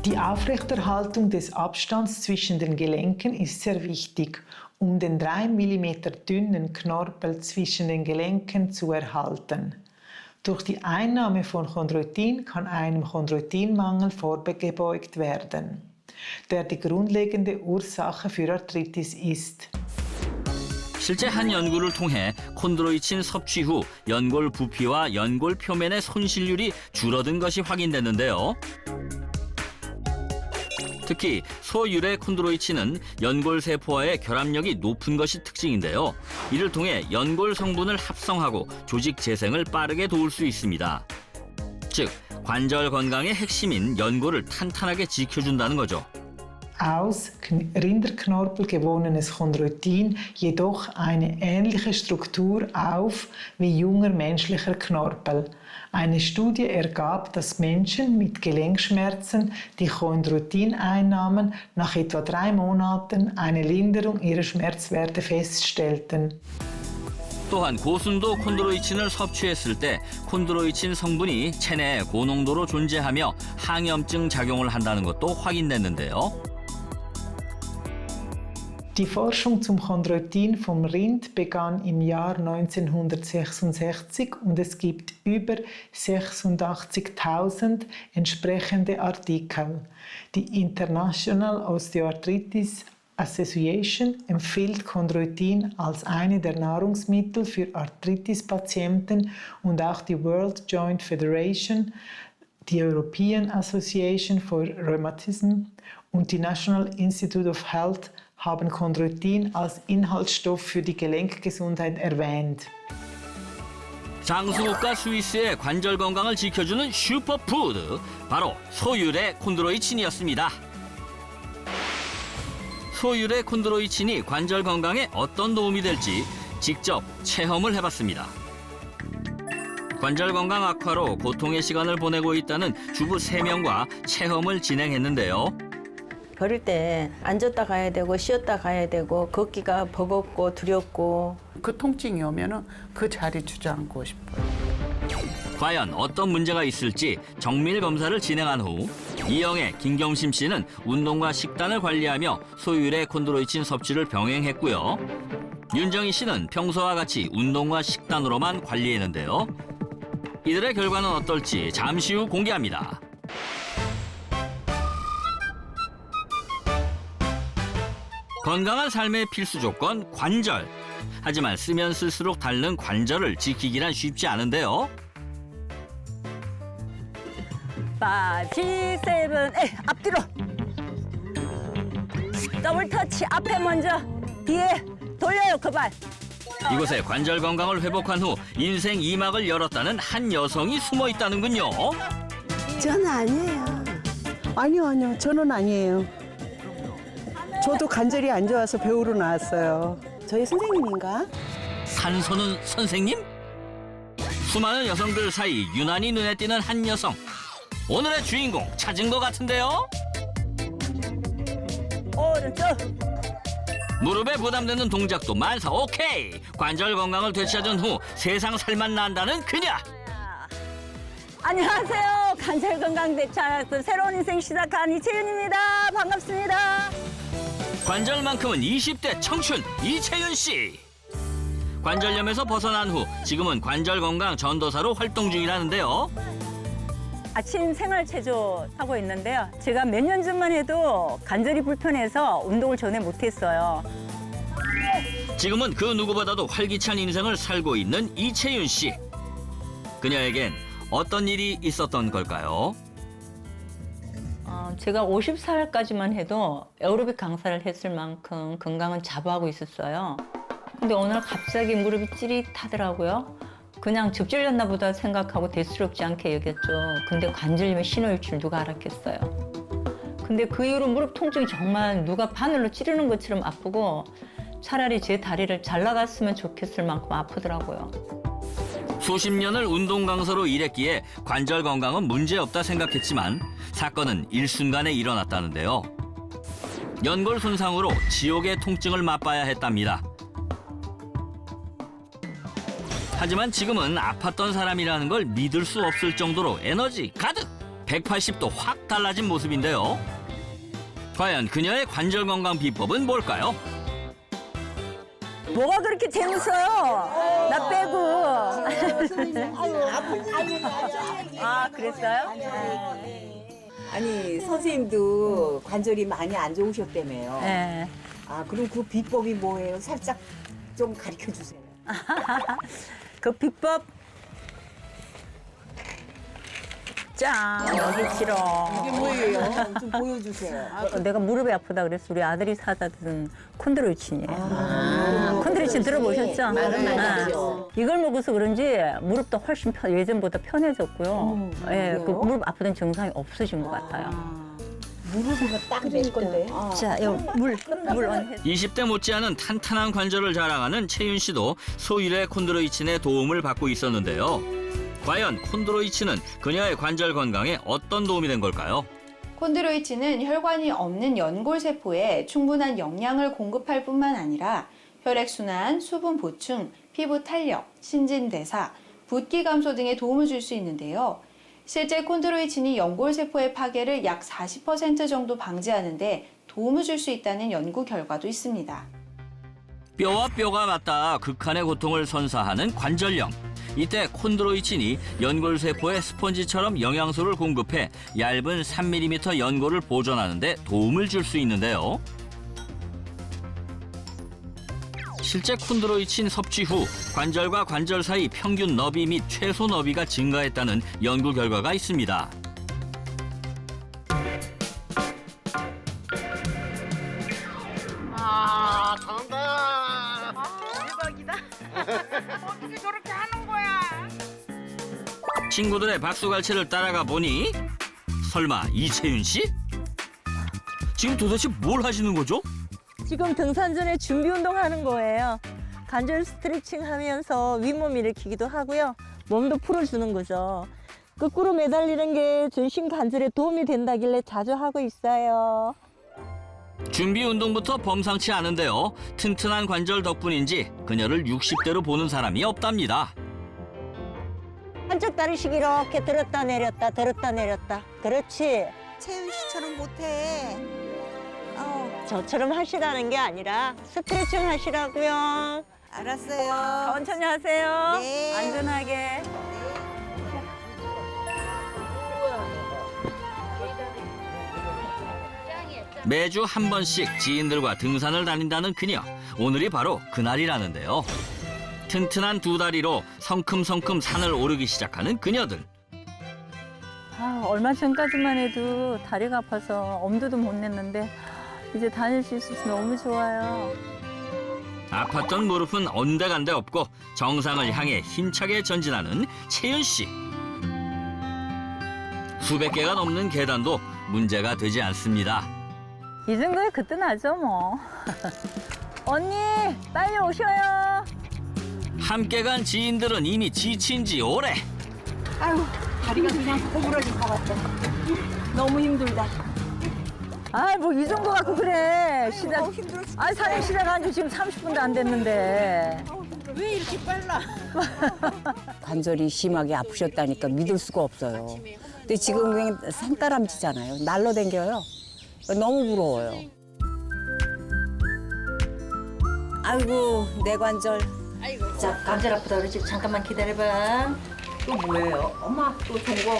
Die Aufrechterhaltung des Abstands zwischen den Gelenken ist sehr wichtig, um den 3 mm dünnen Knorpel zwischen den Gelenken zu erhalten. Durch die Einnahme von Chondroitin kann einem Chondroitinmangel vorgebeugt werden, der die grundlegende Ursache für Arthritis ist. 실제 한 연구를 통해 콘드로이친 섭취 후 연골 부피와 연골 표면의 손실률이 줄어든 것이 확인됐는데요. 특히 소유래 콘드로이친은 연골 세포와의 결합력이 높은 것이 특징인데요. 이를 통해 연골 성분을 합성하고 조직 재생을 빠르게 도울 수 있습니다. 즉, 관절 건강의 핵심인 연골을 탄탄하게 지켜준다는 거죠. Aus Rinderknorpel gewonnenes Chondroitin jedoch eine ähnliche Struktur auf wie junger menschlicher Knorpel. Eine Studie ergab, dass Menschen mit Gelenkschmerzen, die Chondroitin einnahmen, nach etwa 3 Monaten eine Linderung ihrer Schmerzwerte feststellten. 또한 고순도 콘드로이친을 섭취했을 때 콘드로이친 성분이 체내에 고농도로 존재하며 항염증 작용을 한다는 것도 확인됐는데요. Die Forschung zum Chondroitin vom Rind begann im Jahr 1966 und es gibt über 86.000 entsprechende Artikel. Die International Osteoarthritis Association empfiehlt Chondroitin als eine der Nahrungsmittel für Arthritis-Patienten und auch die World Joint Federation, die European Association for Rheumatism und die National Institute of Health haben Chondroitin als Inhaltsstoff für die Gelenkgesundheit erwähnt. 장수국가 스위스의 관절 건강을 지켜주는 슈퍼푸드, 바로 소유래 콘드로이친이었습니다. 소유래 콘드로이친이 관절 건강에 어떤 도움이 될지 직접 체험을 해봤습니다. 관절 건강 악화로 고통의 시간을 보내고 있다는 주부 3명과 체험을 진행했는데요. 걸을 때 앉았다 가야 되고 쉬었다 가야 되고 걷기가 버겁고 두렵고 그 통증이 오면은 그 자리 주저앉고 싶어요. 과연 어떤 문제가 있을지 정밀 검사를 진행한 후 이영애, 김경심 씨는 운동과 식단을 관리하며 소유래 콘드로이친 섭취를 병행했고요. 윤정희 씨는 평소와 같이 운동과 식단으로만 관리했는데요. 이들의 결과는 어떨지 잠시 후 공개합니다. 건강한 삶의 필수 조건 관절. 하지만 쓰면 쓸수록 닳는 관절을 지키기란 쉽지 않은데요. 5, 6, 7, 8 앞뒤로 더블 터치 앞에 먼저 뒤에 돌려요 그 발. 이곳에 관절 건강을 회복한 후 인생 2막을 열었다는 한 여성이 숨어 있다는군요. 저는 아니에요. 아니요. 저는 아니에요. 저도 관절이 안 좋아서 배우러 나왔어요. 저희 선생님인가? 산소는 선생님? 수많은 여성들 사이 유난히 눈에 띄는 한 여성. 오늘의 주인공 찾은 것 같은데요? 오른쪽. 무릎에 부담되는 동작도 만사 오케이. 관절 건강을 되찾은 후 세상 살만 난다는 그녀. 안녕하세요. 관절 건강 되찾은 새로운 인생 시작한 이채윤입니다. 반갑습니다. 관절만큼은 20대 청춘 이채윤 씨. 관절염에서 벗어난 후 지금은 관절 건강 전도사로 활동 중이라는데요. 아침 생활 체조 하고 있는데요. 제가 몇 년 전만 해도 관절이 불편해서 운동을 전혀 못했어요. 지금은 그 누구보다도 활기찬 인생을 살고 있는 이채윤 씨. 그녀에겐 어떤 일이 있었던 걸까요? 제가 50살까지만 해도 에어로빅 강사를 했을 만큼 건강은 자부하고 있었어요. 근데 어느 날 갑자기 무릎이 찌릿하더라고요. 그냥 접질렸나 보다 생각하고 대수롭지 않게 여겼죠. 근데 관절염의 신호일 줄 누가 알았겠어요. 근데 그 이후로 무릎 통증이 정말 누가 바늘로 찌르는 것처럼 아프고 차라리 제 다리를 잘라갔으면 좋겠을 만큼 아프더라고요. 수십 년을 운동 강사로 일했기에 관절 건강은 문제없다 생각했지만 사건은 일순간에 일어났다는데요. 연골 손상으로 지옥의 통증을 맛봐야 했답니다. 하지만 지금은 아팠던 사람이라는 걸 믿을 수 없을 정도로 에너지 가득! 180도 확 달라진 모습인데요. 과연 그녀의 관절 건강 비법은 뭘까요? 뭐가 그렇게 재밌어요? 나 빼고. 아, 그랬어요? 아니 선생님도 관절이 많이 안 좋으셨다며요. 네. 아 그럼 그 비법이 뭐예요? 살짝 좀 가르쳐 주세요. 그 비법. 짠, 여기 싫어. 이게 뭐예요? 좀 보여주세요. 내가 무릎이 아프다 그래서 우리 아들이 사다 준 콘드로이친이에요. 콘드로이친 들어보셨죠? 맞죠. 이걸 먹어서 그런지 무릎도 훨씬 예전보다 편해졌고요. 예, 그 무릎 아프던 증상이 없어진 것 같아요. 무릎이가 딱 내 건데. 자, 여기 물. 20대 못지않은 탄탄한 관절을 자랑하는 채윤 씨도 소일의 콘드로이친의 도움을 받고 있었는데요. 과연 콘드로이친은 그녀의 관절 건강에 어떤 도움이 된 걸까요? 콘드로이친은 혈관이 없는 연골세포에 충분한 영양을 공급할 뿐만 아니라 혈액순환, 수분 보충, 피부 탄력, 신진대사, 붓기 감소 등에 도움을 줄 수 있는데요. 실제 콘드로이친이 연골세포의 파괴를 약 40% 정도 방지하는 데 도움을 줄 수 있다는 연구 결과도 있습니다. 뼈와 뼈가 맞닿아 극한의 고통을 선사하는 관절염. 이때 콘드로이친이 연골세포에 스펀지처럼 영양소를 공급해 얇은 3mm 연골을 보존하는 데 도움을 줄 수 있는데요. 실제 콘드로이친 섭취 후 관절과 관절 사이 평균 너비 및 최소 너비가 증가했다는 연구 결과가 있습니다. 친구들의 박수갈채를 따라가 보니 설마 이채윤 씨? 지금 도대체 뭘 하시는 거죠? 지금 등산 전에 준비 운동하는 거예요. 관절 스트레칭 하면서 윗몸 일으키기도 하고요. 몸도 풀어주는 거죠. 거꾸로 매달리는 게 전신 관절에 도움이 된다길래 자주 하고 있어요. 준비 운동부터 범상치 않은데요. 튼튼한 관절 덕분인지 그녀를 60대로 보는 사람이 없답니다. 한쪽 다리씩 이렇게 들었다 내렸다 들었다 내렸다. 그렇지. 채윤 씨처럼 못해. 저처럼 하시라는 게 아니라 스트레칭 하시라고요. 알았어요. 천천히 하세요. 네. 안전하게. 매주 한 번씩 지인들과 등산을 다닌다는 그녀. 오늘이 바로 그날이라는데요. 튼튼한 두 다리로 성큼성큼 산을 오르기 시작하는 그녀들. 아, 얼마 전까지만 해도 다리가 아파서 엄두도 못 냈는데 이제 다닐 수 있어서 너무 좋아요. 아팠던 무릎은 온데간데 없고 정상을 향해 힘차게 전진하는 채윤 씨. 수백 개가 넘는 계단도 문제가 되지 않습니다. 이 정도에 그때 나죠 뭐. 언니 빨리 오셔요. 함께 간 지인들은 이미 지친 지 오래. 너무 힘들다. 아 뭐 이 정도 갖고 그래. 시작. 아 산행 시작한 지 지금 30분도 안 됐는데. 관절이 심하게 아프셨다니까 믿을 수가 없어요. 근데 지금 그냥 산다람쥐잖아요. 날라댕겨요. 너무 부러워요. 아이고 내 관절. 자, 관절 아프다 그러지? 잠깐만 기다려봐. 또 뭐예요? 엄마 또 좋은 거.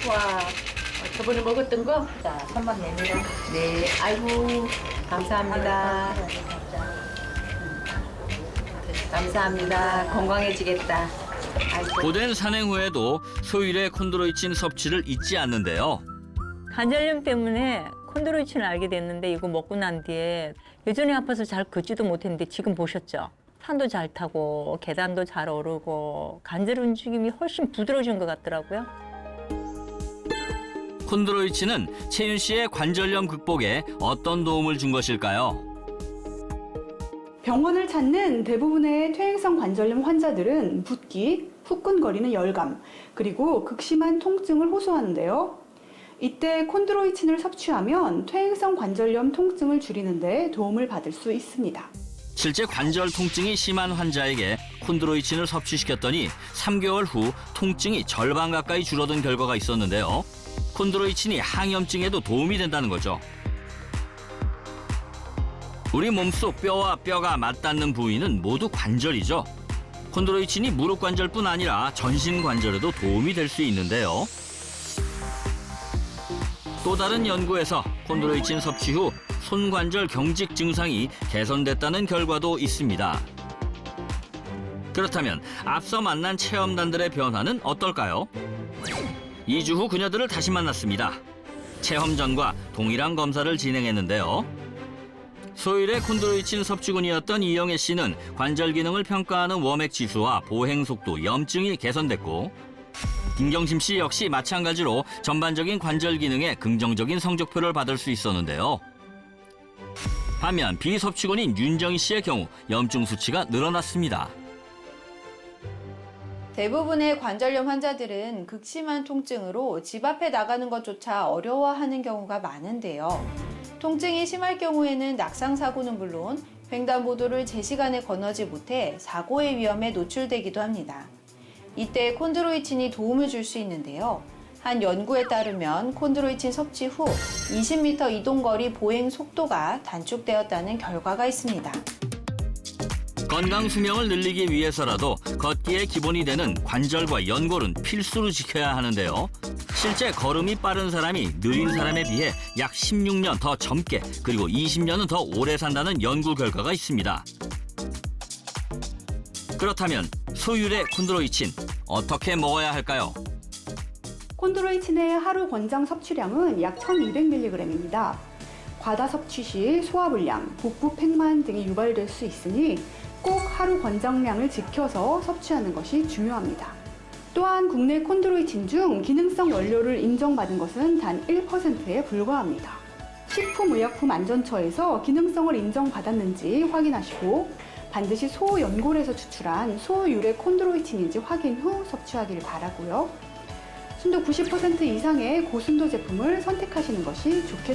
와 저번에 먹었던 거? 자 손만 내밀어. 네. 아이고 감사합니다. 감사합니다. 건강해지겠다. 고된 산행 후에도 소일의 콘드로이친 섭취를 잊지 않는데요. 관절염 때문에 콘드로이친을 알게 됐는데 이거 먹고 난 뒤에 예전에 아파서 잘 걷지도 못했는데 지금 보셨죠? 산도 잘 타고 계단도 잘 오르고 관절 움직임이 훨씬 부드러워진 것 같더라고요. 콘드로이친은 채윤 씨의 관절염 극복에 어떤 도움을 준 것일까요? 병원을 찾는 대부분의 퇴행성 관절염 환자들은 붓기, 후끈거리는 열감, 그리고 극심한 통증을 호소하는데요. 이때 콘드로이친을 섭취하면 퇴행성 관절염 통증을 줄이는 데 도움을 받을 수 있습니다. 실제 관절 통증이 심한 환자에게 콘드로이친을 섭취시켰더니 3개월 후 통증이 절반 가까이 줄어든 결과가 있었는데요. 콘드로이친이 항염증에도 도움이 된다는 거죠. 우리 몸속 뼈와 뼈가 맞닿는 부위는 모두 관절이죠. 콘드로이친이 무릎 관절뿐 아니라 전신 관절에도 도움이 될 수 있는데요. 또 다른 연구에서 콘드로이친 섭취 후 손관절 경직 증상이 개선됐다는 결과도 있습니다. 그렇다면 앞서 만난 체험단들의 변화는 어떨까요? 2주 후 그녀들을 다시 만났습니다. 체험 전과 동일한 검사를 진행했는데요. 소일의 콘드로이친 섭취군이었던 이영애 씨는 관절 기능을 평가하는 워맥 지수와 보행 속도, 염증이 개선됐고, 김경심 씨 역시 마찬가지로 전반적인 관절 기능에 긍정적인 성적표를 받을 수 있었는데요. 반면 비섭취군인 윤정희 씨의 경우 염증 수치가 늘어났습니다. 대부분의 관절염 환자들은 극심한 통증으로 집 앞에 나가는 것조차 어려워하는 경우가 많은데요. 통증이 심할 경우에는 낙상사고는 물론 횡단보도를 제 시간에 건너지 못해 사고의 위험에 노출되기도 합니다. 이때 콘드로이친이 도움을 줄 수 있는데요. 한 연구에 따르면 콘드로이친 섭취 후 20m 이동거리 보행 속도가 단축되었다는 결과가 있습니다. 건강 수명을 늘리기 위해서라도 걷기의 기본이 되는 관절과 연골은 필수로 지켜야 하는데요. 실제 걸음이 빠른 사람이 느린 사람에 비해 약 16년 더 젊게 그리고 20년은 더 오래 산다는 연구 결과가 있습니다. 그렇다면 소율의 콘드로이친 어떻게 먹어야 할까요? 콘드로이친의 하루 권장 섭취량은 약 1200mg입니다. 과다 섭취 시 소화불량, 복부 팽만 등이 유발될 수 있으니 꼭 하루 권장량을 지켜서 섭취하는 것이 중요합니다. 또한 국내 콘드로이친 중 기능성 원료를 인정받은 것은 단 1%에 불과합니다. 식품의약품안전처에서 기능성을 인정받았는지 확인하시고 반드시 소연골에서 추출한 소유래 콘드로이친인지 확인 후 섭취하기를 바라고요. 순도 90% 이상의 고순도 제품을 선택하시는 것이 좋겠습니다.